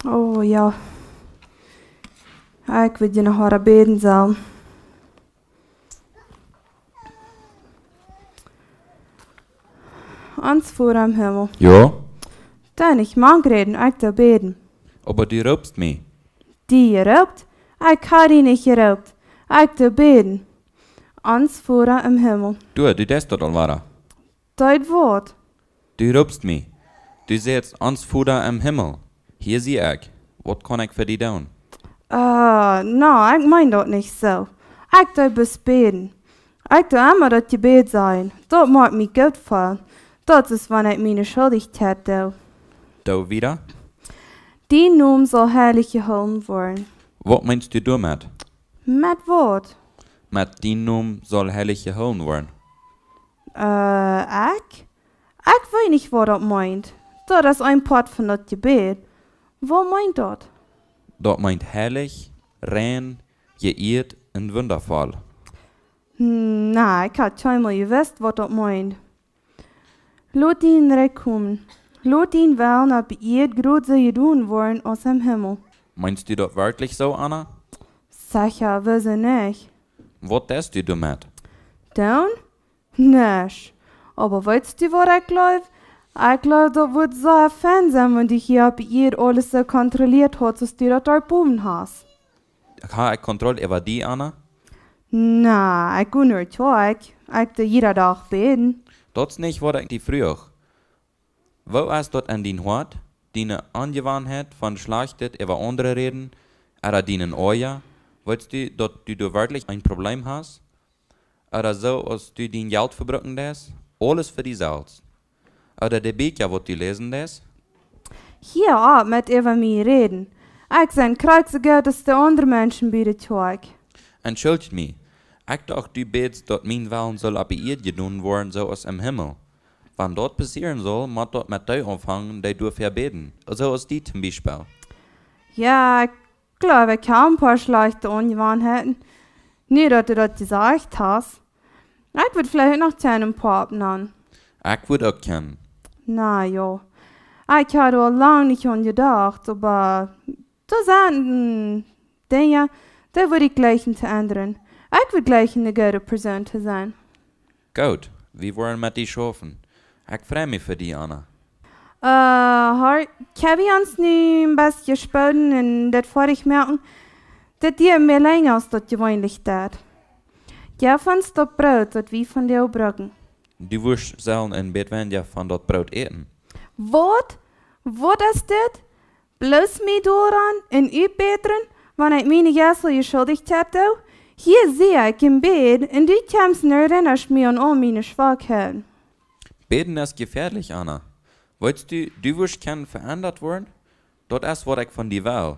Oh ja. Ik wil je nog haar beden zal. Uns Vater im Himmel. Ja, Dann ich mag reden, ich da beten. aber du raubst mich. Die geraubt? Ich habe die nicht geraubt. Ich da beten. Uns Vater im Himmel. Du das dort alvara. Dein Wort. Du raubst mich. Du sagst, uns Vater im Himmel. Hier sieh ich. Was kann ich für dich tun? No, ich mein das nicht so. Ich da bis beten. Ich da immer das Gebet sein. Das macht mich gut fallen. Das ist, wenn ich meine Schuldigkeit tue. Du wieder? Die Name soll herrlich gehoben werden. Was meinst du damit? Mit Wort. Mit dein Namen soll heilig geholen werden. Ich? Ich weiß nicht, was das meint. Das ist ein Part von das Gebet. Was meint das? Das meint heilig, rein, geehrt und wundervoll. Na, ich hab schon mal gewusst, was das meint. Lass ihn reinkommen. Lass ihn wollen, ob ihr gut so getan worden aus dem Himmel. Meinst du das wirklich so, Anna? Sicher, wieso nicht? Was tust du damit? Dann? Nicht. Aber weißt du, was ich glaube? Ich glaube, das wird so ein Fan sein, wenn du hier bei ihr alles so kontrolliert hast, dass du das da oben hast. Habe ich Kontrolle über die, Anna? Na, ich gehe nur zurück. Ich da jeder Tag beten. Das ist nicht, was ich die früher. Wo ist dort an den Hort, deine Angewohnheit von Schlachtet über andere reden, oder deinen Oja? Weißt du, dass du wirklich ein Problem hast? Oder so, als du dein Geld verbruchen lässt? Alles für dich selbst. Oder die Bücher, was du lesen lässt? Hier auch mit über mich reden. Ich sein krieg so gut, dass die anderen Menschen bitte zurück. Entschuldigt mich. Ich dachte, du betest, dass mein Willen soll ab ihr getan werden, so als im Himmel. Wenn dort passieren soll, muss dort mit dir anfangen, die du verbeten. So als die zum Beispiel. Ja, ich glaube, ich habe ein paar schlechte Angewohnheiten. Nicht, dass du das gesagt hast. Ich würde vielleicht noch zu einem paar abnehmen. Ich würde auch kennen. Na ja. Ich habe da lange nicht an gedacht, aber das sind Dinge, die würde ich gleich zu ändern. Ich würde gleich eine gute Person zu sein. Gut, wir wollen mit dir schaffen. Ich freue mich für dich, Anna. Hart, kann wir uns nicht ein bisschen spüren und das vor ich merken, dass dir mehr länger als das gewöhnlich tat. Ja, von uns das Brot, das wir von dir brauchen. Du wirst sollen in Bedwendia von dort Brot eten. Was? Was ist das? Bloß mich daran und übbetern, wenn ich meine Gäste geschuldigt hätte? Hier sehe ich im Bett und du kommst und erinnerst mich an all meine Schwachheiten. Beten ist gefährlich, Anna. Weißt du, du wirst können verändert werden? Das ist, was ich von dir will.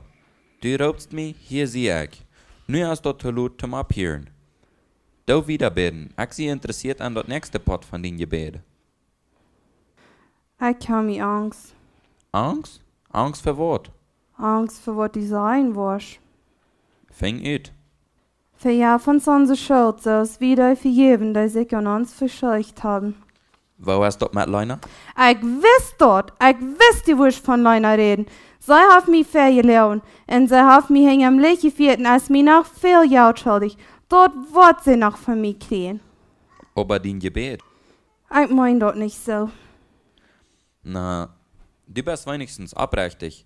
Du raubst mich, hier sehe ich. Nur ist das zu laut zum Abhören. Du wieder beten. Ich sie interessiert an das nächste Part von den Gebeten. Ich habe mir Angst. Angst? Angst für was? Angst für was du sein wirst. Fäng ut. Für ja von unserer Schuld, so es wieder vergeben, die sich an uns verscheucht haben. Wo ist das mit Leuna? Ich wüsste, du wirst von Leuna reden. Sie hat mich verloren und sie hat mich hängen am Licht geführt, als mir noch viel Geld schuldig. Dort wird sie noch von mir kriegen. Aber dein Gebet? Ich mein dort nicht so. Na, du bist wenigstens abrechtig.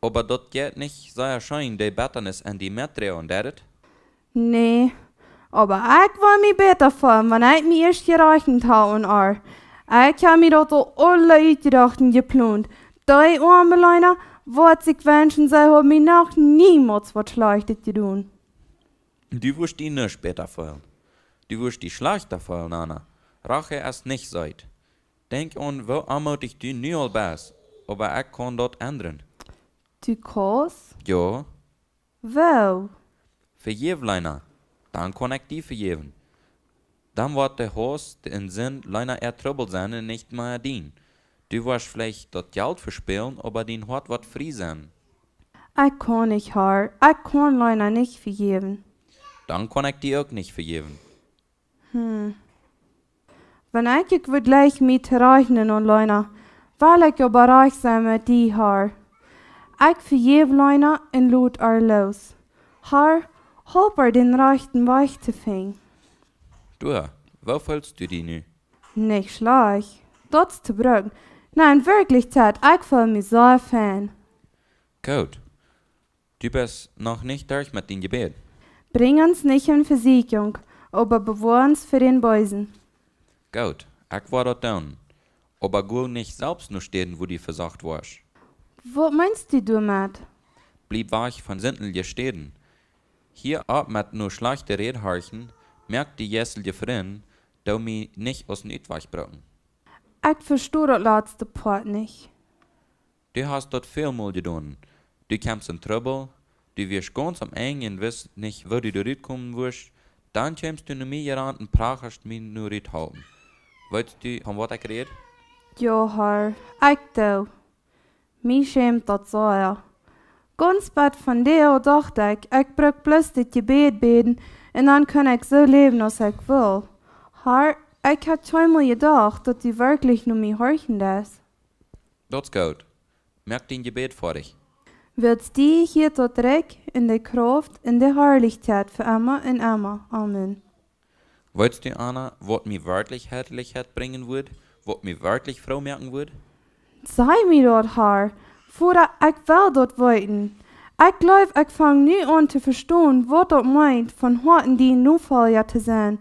Aber das geht nicht sehr schön, die Betternis und die Metre und das? Nee, aber ich will mich besser fühlen, wenn ich mich erst gerechnet habe und all. Ich habe mir dort alle ausgedacht und geplant. Die arme Leute, wird sich wünschen, sie haben mir noch niemals was Schlechtes getan. Du wirst die nicht besser fühlen. Du wirst die schlechter fühlen, Anna. Rache ist nicht Zeit. Denk an, wie anmutig du nu bist. Aber ich kann das ändern. Du kannst? Ja, Wo? vergib Leina. Dann kann ich die vergeben. Dann wird der Host in Sinn Leina ertrüppelt sein und nicht mehr dienen. Du wirst vielleicht das Geld verspielen, aber dein Hort wird frei sein. Ich kann nicht, Herr. Ich kann Leute nicht vergeben. Dann kann ich die auch nicht vergeben. wenn ik wil gleich mit rechnen und Leuna, weil ik überreich sein mit die haar. Ik vergeef Leuna en loot los. Haar, help den rechten Weg zu finden. Du, wo fühlst du dich nu? Nicht schlecht. Das zu brücken. Nein, wirklich, Ted, ich fühle mich so fan. Gut. Du bist noch nicht durch mit dem Gebet. Bring uns nicht in Versicherung, aber bewahr uns für den Bösen. Gut, ich war dort down. Aber gut nicht selbst nur stehen, wo du versagt warst. Was meinst du damit? Blieb wach von Sintel stehen. Hier ab mit nur schlechte Redhorchen, merkt die jesselige Freund, da mi nicht aus dem Utwach brauchen. Ich verstehe das letzte Part nicht. Du hast dort viel mal getan. Du kämpfst in Trouble, du wirst ganz am Ende und weißt nicht, wo du durchkommen wirst, dann kommst du nur mehr an und brauchst mich nur halten. Weißt du, von was ich rede? Ja, Herr, ich do. Mich schämt das so, ja. Ganz bad von dir dachte ich brauch bloß das Gebet beten und dann kann ich so leben, als ich will. Herr, ich hab zweimal gedacht, dass du wirklich nur mich horchen lässt. Das ist gut. Merk dein Gebet vor dich. Willst die hier tot reck in der Kraft, in der Herrlichkeit für immer und immer. Amen. Weißt du, Anna, was mir wirklich Herrlichkeit bringen wird? Was mir wirklich Frau merken wird? Sei mir dort, Herr, vorder ich will dort weiten. Ich glaub, ich fang nu an zu verstehen, was dort meint, von heute die Nufalja zu sein.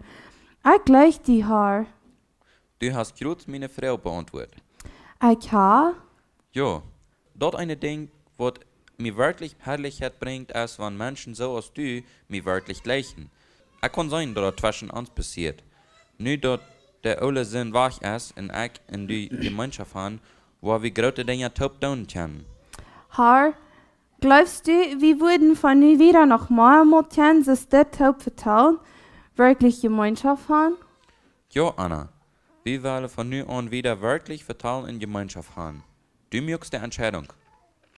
Ich gleich die, Herr. Du hast kurz meine Frau beantwortet. Ich ha? Ja, dort eine Ding, was mir wirklich Herrlichkeit bringt, ist, wenn Menschen so als du mir wirklich gleichen. Es kann sein, dass das zwischen uns passiert. Nur, dass der alle Sinn wach ist und ich in die Gemeinschaft haben, wo wir große Dinge top tun können. Herr, glaubst du, wir würden von nu wieder noch mal motieren, sich das taub vertrauen, wirklich Gemeinschaft haben? Ja, Anna, wir wollen von nun an wieder wirklich vertrauen in Gemeinschaft haben. Du möchtest die Entscheidung.